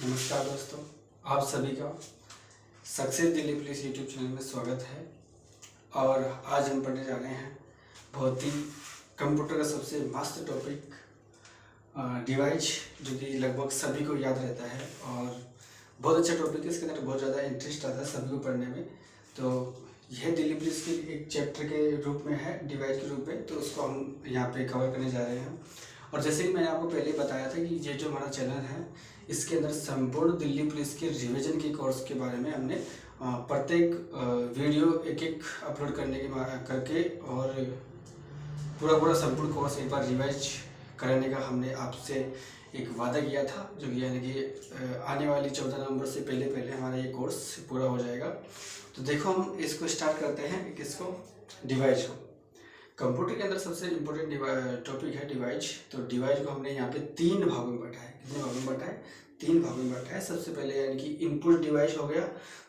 नमस्कार दोस्तों, आप सभी का success Delhi police YouTube channel में स्वागत है। और आज हम पढ़ने जा रहे हैं बहुत ही कंप्यूटर का सबसे मस्त टॉपिक डिवाइस, जो कि लगभग सभी को याद रहता है और बहुत अच्छा टॉपिक है। इसके अंदर बहुत ज़्यादा इंटरेस्ट आता है सभी को पढ़ने में। तो यह दिल्ली पुलिस के एक चैप्टर के रूप में है, डिवाइस के रूप में, तो उसको हम यहाँ पे कवर करने जा रहे हैं। और जैसे कि मैंने आपको पहले बताया था कि ये जो हमारा चैनल है, इसके अंदर संपूर्ण दिल्ली पुलिस के रिवीजन के कोर्स के बारे में हमने प्रत्येक वीडियो एक अपलोड करके और पूरा संपूर्ण कोर्स एक बार रिवाइज कराने का हमने आपसे एक वादा किया था, जो कि यानी कि आने वाली 14 नवंबर से पहले हमारा ये कोर्स पूरा हो जाएगा। तो देखो, हम इसको स्टार्ट करते हैं, किसको, डिवाइस को। कंप्यूटर के अंदर सबसे इम्पोर्टेंट टॉपिक है डिवाइस। तो डिवाइस को हमने यहाँ पे 3 भागों में बांटा है। कितने भागों में बांटा है? 3 भागों में बांटा है। सबसे पहले यानी कि इनपुट डिवाइस हो गया,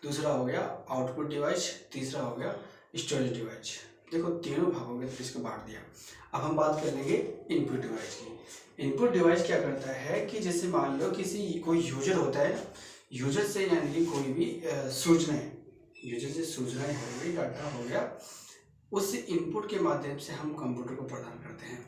दूसरा हो गया आउटपुट डिवाइस, तीसरा हो गया स्टोरेज डिवाइस। देखो, तीनों भागों में इसको बांट दिया। अब हम बात कर लेंगे इनपुट डिवाइस की। इनपुट डिवाइस क्या करता है कि जैसे मान लो कोई यूजर होता है, यूजर से यानी कि कोई भी सूचनाएं, यूजर से सूचनाएं हो गई, डाटा हो गया, उस इनपुट के माध्यम से हम कंप्यूटर को प्रदान करते हैं।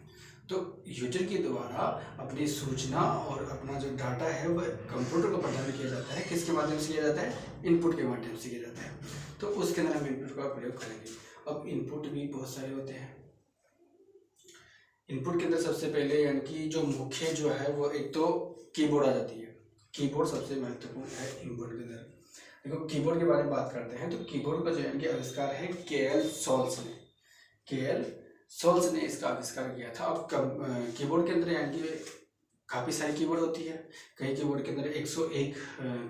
तो यूजर के द्वारा अपनी सूचना और अपना जो डाटा है वह कंप्यूटर को प्रदान किया जाता है। किसके माध्यम से किया जाता है? इनपुट के माध्यम से किया जाता है। तो उसके अंदर हम इनपुट का प्रयोग करेंगे। अब इनपुट भी बहुत सारे होते हैं। इनपुट के अंदर सबसे पहले यानी कि जो मुख्य जो है वो एक तो कीबोर्ड आ जाती है। कीबोर्ड सबसे महत्वपूर्ण है इनपुट के अंदर। देखो, कीबोर्ड के बारे में बात करते हैं तो कीबोर्ड का जो है कि आविष्कार है के.एल. सोल्स ने। के.एल. सोल्स ने इसका आविष्कार किया था। अब कीबोर्ड के अंदर यानी कि काफ़ी सारी कीबोर्ड होती है। कई कीबोर्ड के अंदर 101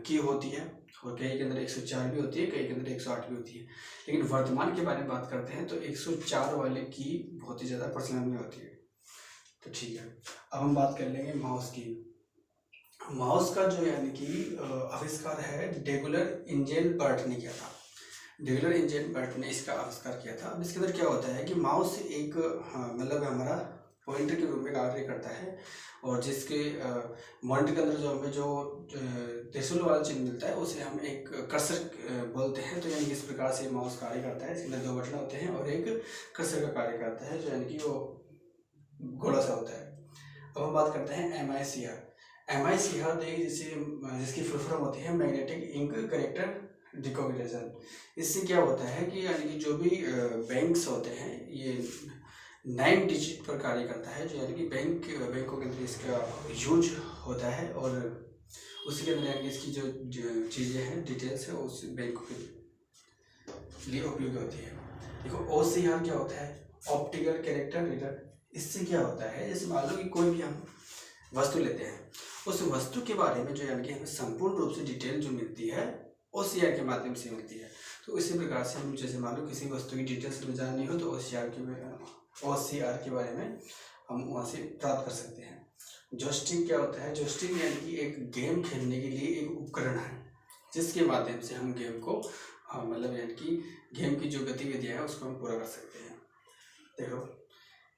की होती है और कई के अंदर 104 भी होती है, कई के अंदर 108 भी होती है। लेकिन वर्तमान के बारे में बात करते हैं तो 104 वाले की बहुत ही ज़्यादा प्रचलन में होती है। तो ठीक है, अब हम बात कर लेंगे माउस की। माउस का जो यानी कि आविष्कार है डेगुलर इंजेल बर्ट ने किया था। डेगुलर इंजेल बर्ट ने इसका आविष्कार किया था। अब इसके अंदर क्या होता है कि माउस एक मतलब हमारा पॉइंटर के रूप में कार्य करता है और जिसके मॉनिटर के अंदर जो हमें जो त्रिशूल वाला चिन्ह मिलता है उसे हम एक कर्सर बोलते हैं। तो यानी कि इस प्रकार से माउस कार्य करता है। इसके अंदर 2 बटन होते हैं और एक कर्सर का कार्य करता है, जो यानी कि वो गोला सा होता है। अब हम बात करते हैं MICR। MICR देखिए, जिसकी फुल फॉर्म होती है मैग्नेटिक इंक कैरेक्टर रिकॉग्निशन। इससे क्या होता है कि यानी कि जो भी बैंक्स होते हैं, ये 9 डिजिट पर कार्य करता है, जो यानी कि बैंकों के अंदर इसका यूज होता है और उसी के अंदर यानी कि इसकी जो चीज़ें हैं, डिटेल्स है, उस बैंकों के लिए उपयोग होती है। देखो, OCR क्या होता है? Optical character reader. इससे क्या होता है, जैसे मान लो कि कोई भी हम वस्तु लेते हैं, उस वस्तु के बारे में जो यानी कि हमें संपूर्ण रूप से डिटेल जो मिलती है OCR के माध्यम से मिलती है। तो इसी प्रकार से हम जैसे मान लो किसी वस्तु की डिटेल्स हमें जाननी हो तो OCR के बारे में हम वहाँ से प्राप्त कर सकते हैं। जॉयस्टिक क्या होता है? जॉयस्टिक यानी कि एक गेम खेलने के लिए एक उपकरण है, जिसके माध्यम से हम गेम को मतलब यानी कि गेम की जो गतिविधियाँ हैं उसको हम पूरा कर सकते हैं। देखो,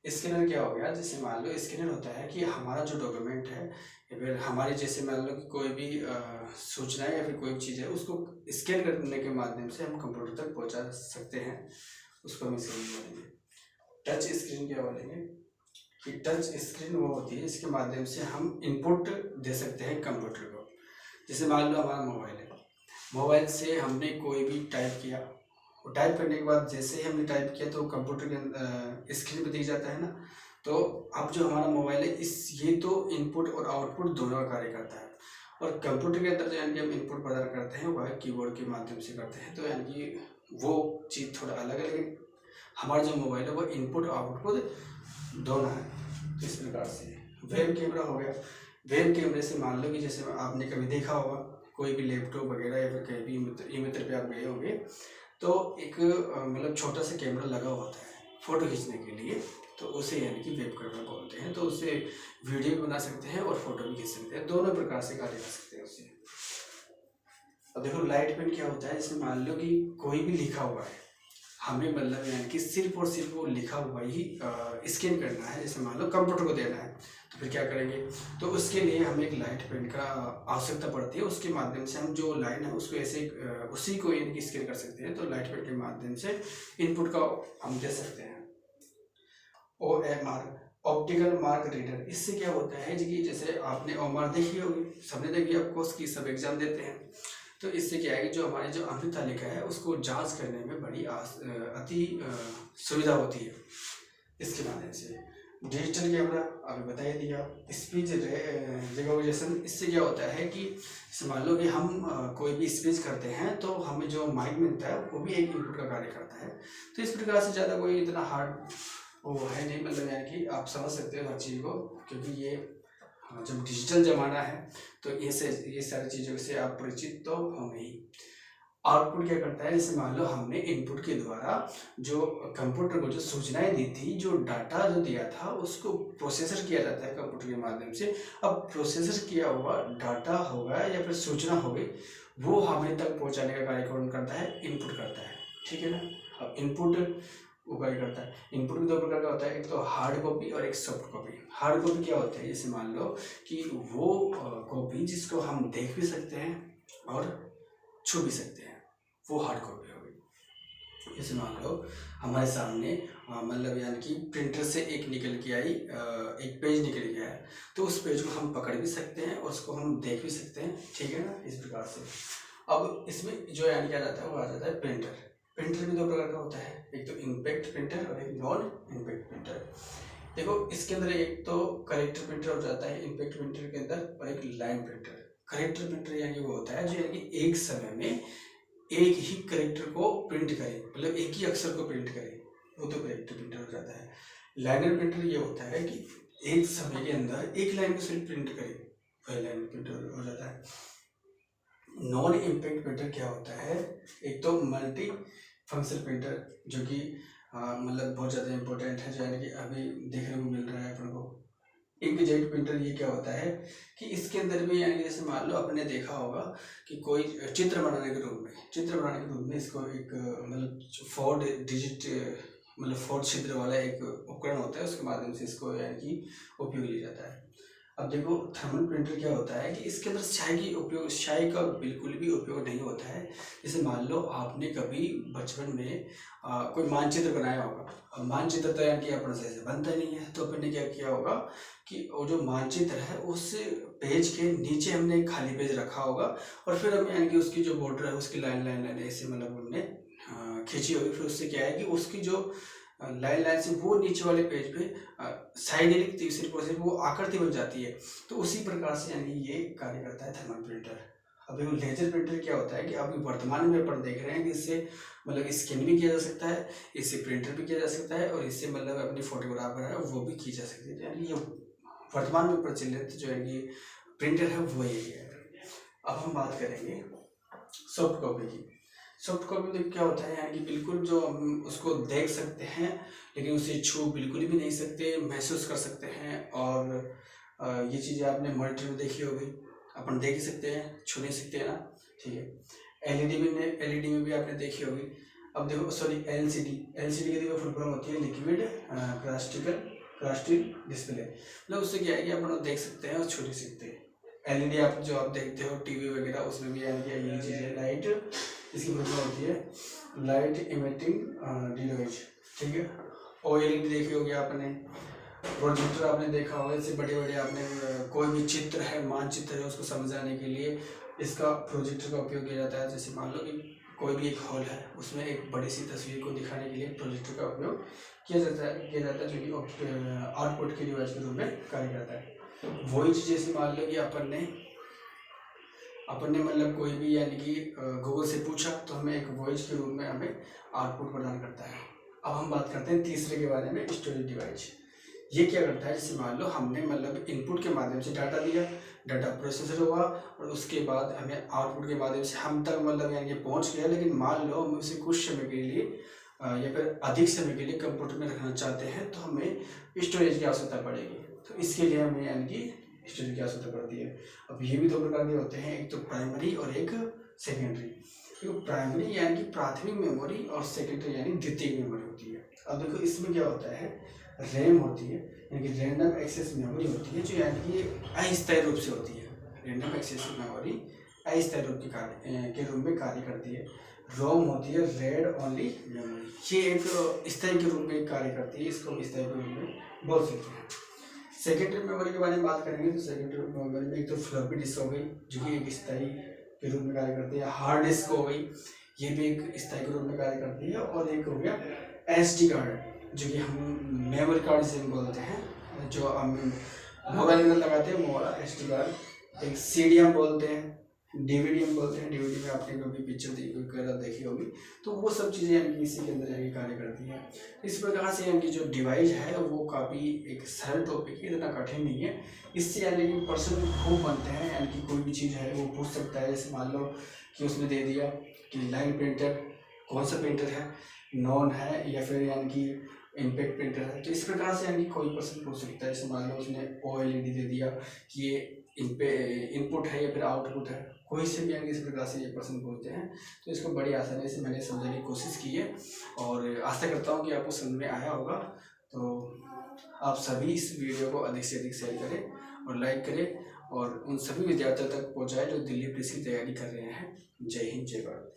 स्कैनर क्या हो गया? जैसे मान लो स्कैनर होता है कि हमारा जो डॉक्यूमेंट है या फिर हमारी जैसे मान लो कि कोई भी सूचना है या फिर कोई चीज़ है, उसको स्कैन करने के माध्यम से हम कंप्यूटर तक पहुंचा सकते हैं। उसको हम स्क्रीन बोलेंगे। टच स्क्रीन क्या बोलेंगे कि टच स्क्रीन वो होती है जिसके माध्यम से हम इनपुट दे सकते हैं कंप्यूटर को। जैसे मान लो हमारा मोबाइल है, मोबाइल से हमने कोई भी टाइप किया, और टाइप करने के बाद जैसे ही हमने टाइप किया तो कंप्यूटर के अंदर स्क्रीन पे दिख जाता है ना। तो अब जो हमारा मोबाइल है, ये तो इनपुट और आउटपुट दोनों का कार्य करता है। और कंप्यूटर के अंदर जो यानी कि हम इनपुट प्रदान करते हैं वह कीबोर्ड के माध्यम से करते हैं। तो यानी कि वो चीज़ थोड़ा अलग है, लेकिन हमारा जो मोबाइल है वो इनपुट और आउटपुट दोनों है। तो इस प्रकार से वेब कैमरा हो गया। वेब कैमरे से मान लो कि जैसे आपने कभी देखा होगा कोई भी लैपटॉप वगैरह या फिर कहीं भी ई-मित्र पे आप गए होंगे, तो एक मतलब छोटा सा कैमरा लगा होता है फ़ोटो खींचने के लिए, तो उसे यानी कि वेब कैमरा बोलते हैं। तो उससे वीडियो भी बना सकते हैं और फोटो भी खींच सकते हैं, दोनों प्रकार से कार्य कर सकते हैं उससे। अब देखो, लाइट पेन क्या होता है? जैसे मान लो कि कोई भी लिखा हुआ है, हमें मतलब यानी कि सिर्फ और सिर्फ वो लिखा हुआ ही स्कैन करना है। जैसे मान लो कंप्यूटर को देना है तो फिर क्या करेंगे, तो उसके लिए हमें एक लाइट पेन का आवश्यकता पड़ती है। उसके माध्यम से हम जो लाइन है उसको ऐसे उसी को यानी कि स्कैन कर सकते हैं। तो लाइट पेन के माध्यम से इनपुट का हम दे सकते हैं। OMR ऑप्टिकल मार्क रीडर, इससे क्या होता है जी, जैसे आपने OMR देखी होगी, सबने देखी ऑफकोर्स की सब एग्जाम देते हैं। तो इससे क्या है कि जो हमारी जो अंक तालिका है उसको जांच करने में बड़ी अति सुविधा होती है इसके माध्यम से। डिजिटल कैमरा अभी बता ही दिया। स्पीच रिकॉग्निशन, इससे क्या होता है कि मान लो कि हम कोई भी स्पीच करते हैं तो हमें जो माइक मिलता है वो भी एक इनपुट का कार्य करता है। तो इस प्रकार से ज़्यादा कोई इतना हार्ड वो है नहीं, मतलब यानी कि आप समझ सकते हो हर चीज़ को, क्योंकि ये जब डिजिटल ज़माना है तो ये सारी चीज़ों से आप परिचित तो होंगे ही। आउटपुट क्या करता है, जैसे मान लो हमने इनपुट के द्वारा जो कंप्यूटर को जो सूचनाएं दी थी, जो डाटा जो दिया था उसको प्रोसेसर किया जाता है कंप्यूटर के माध्यम से। अब प्रोसेसर किया हुआ डाटा होगा या फिर सूचना होगी, वो हमें तक पहुंचाने का कार्य कौन करता है, इनपुट करता है, ठीक है ना। अब इनपुट वो कार्य करता है। इनपुट भी दो प्रकार का होता है, एक तो हार्ड कॉपी और एक सॉफ्ट कॉपी। हार्ड कॉपी क्या होता है, जैसे मान लो कि वो कॉपी जिसको हम देख भी सकते हैं और छू भी सकते हैं, वो हार्ड कॉपी हो गई। जैसे मान लो हमारे सामने मतलब यानी कि प्रिंटर से एक निकल के आई, एक पेज निकल के आया, तो उस पेज को हम पकड़ भी सकते हैं और उसको हम देख भी सकते हैं, ठीक है ना, इस प्रकार से। अब इसमें जो यानी क्या जाता है वो आ जाता है प्रिंटर। प्रिंटर भी दो प्रकार का होता है, एक तो इम्पैक्ट प्रिंटर और एक नॉन इम्पैक्ट प्रिंटर। देखो इसके अंदर एक तो करेक्टर प्रिंटर हो जाता है इम्पैक्ट प्रिंटर के अंदर, और एक लाइन प्रिंटर। करेक्टर प्रिंटर यानी वो होता है जो यानी कि एक समय में एक ही करेक्टर को प्रिंट करे, मतलब एक ही अक्षर को प्रिंट करे, वो तो करेक्टर प्रिंटर हो जाता है। लाइनर प्रिंटर ये होता है कि एक समय के अंदर एक लाइन को सिर्फ प्रिंट करे, वह लाइनर प्रिंटर हो जाता है। नॉन इम्पैक्ट प्रिंटर क्या होता है, एक तो मल्टी फंक्शन प्रिंटर, जो कि मतलब बहुत ज़्यादा इंपॉर्टेंट है, जो यानी कि अभी देखने को मिल रहा है अपन को। इंकजेट प्रिंटर ये क्या होता है कि इसके अंदर भी यानी जैसे मान लो आपने देखा होगा कि कोई चित्र बनाने के रूप में इसको एक मतलब 4 डिजिट मतलब 4 छिद्र वाला एक उपकरण होता है, उसके माध्यम से इसको यानी कि उपयोग लिया जाता है। अब देखो थर्मल प्रिंटर क्या होता है कि इसके अंदर स्याही का बिल्कुल भी उपयोग नहीं होता है। जैसे मान लो आपने कभी बचपन में कोई मानचित्र बनाया होगा, अब मानचित्र तैयार किया अपन से बनता नहीं है, तो अपन ने क्या किया होगा कि वो जो मानचित्र है उस पेज के नीचे हमने एक खाली पेज रखा होगा, और फिर हम यानी कि उसकी जो बॉर्डर है उसकी लाइन ऐसे मतलब हमने खींची होगी। फिर उससे क्या है कि उसकी जो लाइन से वो नीचे वाले पेज पे साइड लिखती है, सिर्फ और सिर्फ वो आकृति बन जाती है। तो उसी प्रकार से यानी ये कार्य करता है थर्मल प्रिंटर। अभी वो लेजर प्रिंटर क्या होता है कि अभी वर्तमान में अपन देख रहे हैं कि इससे मतलब स्कैन भी किया जा सकता है, इससे प्रिंटर भी किया जा सकता है, और इससे मतलब अपनी फोटोग्राफ है वो भी की जा सकती है। यानी ये वर्तमान में प्रचलित जो है कि प्रिंटर है वो यही है। अब हम बात करेंगे सॉफ्ट कॉपी की। सॉफ्ट कॉपी में क्या होता है यानी कि बिल्कुल जो हम उसको देख सकते हैं लेकिन उसे छू बिल्कुल भी नहीं सकते, महसूस कर सकते हैं। और ये चीज़ें आपने मॉनिटर में देखी होगी, अपन देख ही सकते हैं, छू नहीं सकते हैं ना, ठीक है। एलईडी में भी आपने देखी होगी। अब देखो सॉरी एलसीडी की देखो फुल फॉर्म होती है लिक्विड क्रास्टिक डिस्प्ले। मतलब उससे क्या है कि अपन देख सकते हैं और छू नहीं सकते हैं। एलईडी आप जो आप देखते हो टीवी वगैरह, उसमें भी यानी कि यही चीज़ है, लाइट इसकी फुल होती है लाइट इमिटिंग डिवाइस, ठीक है। ओएलईडी देखी होगी आपने, प्रोजेक्टर आपने देखा होगा, इससे बड़े बड़े आपने कोई भी चित्र है, मानचित्र है, उसको समझाने के लिए इसका प्रोजेक्टर का उपयोग किया जाता है। जैसे मान लो कि कोई भी एक हॉल है, उसमें एक बड़ी सी तस्वीर को दिखाने के लिए प्रोजेक्टर का उपयोग किया जाता है जो कि आउटपुट के डिवाइस के रूप में कार्य करता है। वही चीज़ जैसे मान लो कि अपन ने मतलब कोई भी यानी कि गूगल से पूछा तो हमें एक वॉइस के रूप में हमें आउटपुट प्रदान करता है। अब हम बात करते हैं तीसरे के बारे में, स्टोरेज डिवाइस। ये क्या करता है, जैसे मान लो हमने मतलब इनपुट के माध्यम से डाटा दिया, डाटा प्रोसेसर हुआ, और उसके बाद हमें आउटपुट के माध्यम से हम तक मतलब यानी कि पहुँच गया, लेकिन मान लो हम उसे कुछ समय के लिए या फिर अधिक समय के लिए कंप्यूटर में रखना चाहते हैं, तो हमें स्टोरेज की आवश्यकता पड़ेगी। तो इसके लिए हमें यानी कि स्टोरेज की आवश्यकता पड़ती है। अब ये भी दो प्रकार के होते हैं, एक तो प्राइमरी और एक सेकेंडरी। देखो प्राइमरी यानी कि प्राथमिक मेमोरी और सेकेंडरी यानी द्वितीयक मेमोरी होती है। अब देखो इसमें क्या होता है, रैम होती है यानी कि रैंडम एक्सेस मेमोरी होती है, जो यानी कि अस्थायी रूप से होती है। रैंडम एक्सेस मेमोरी अस्थायी रूप के रूप में कार्य करती है। रोम होती है रेड ओनली मेमोरी, ये एक स्थायी के रूप में कार्य करती है, इसको हम स्थायी के रूप में बोल सकते हैं। सेकेंडरी मेमोरी के बारे में बात करेंगे तो सेकेंडरी मेमोरी में एक तो फ्लॉपी डिस्क हो गई जो कि एक स्थायी के रूप में कार्य करती है, हार्ड डिस्क हो गई ये भी एक स्थायी के रूप में कार्य करती है, और एक हो गया SD कार्ड जो कि हम मेमोरी कार्ड से बोलते हैं, जो हम मोबाइल में लगाते हैं वो SD कार्ड। एक CD हम बोलते हैं, DVD हम बोलते हैं, DVD में आपने कभी पिक्चर देखी होगी, तो वो सब चीज़ें यानी कि इसी के अंदर यानी कार्य करती हैं। इस प्रकार से यानी कि जो डिवाइस है वो काफ़ी एक सरल टॉपिक है, इतना कठिन नहीं है। इससे यानी कि पर्सन खूब बनते हैं, यानी कि कोई भी चीज़ है वो पूछ सकता है। जैसे मान लो कि उसने दे दिया कि लाइन प्रिंटर कौन सा प्रिंटर है, नॉन है या फिर यानी कि इम्पैक्ट प्रिंटर है, तो इस प्रकार से यानी कोई पर्सन पूछ सकता है। जैसे मान लो उसने OLED दे दिया कि ये इनपुट है या फिर आउटपुट है, कोई से भी यानी इस प्रकार से ये पर्सन पूछते हैं। तो इसको बड़ी आसानी से मैंने समझाने की कोशिश की है और आशा करता हूँ कि आपको समझ में आया होगा। तो आप सभी इस वीडियो को अधिक से अधिक शेयर करें और लाइक करें और उन सभी विद्यार्थियों तक पहुँचाएं जो दिल्ली पुलिस की तैयारी कर रहे हैं। जय हिंद, जय भारत।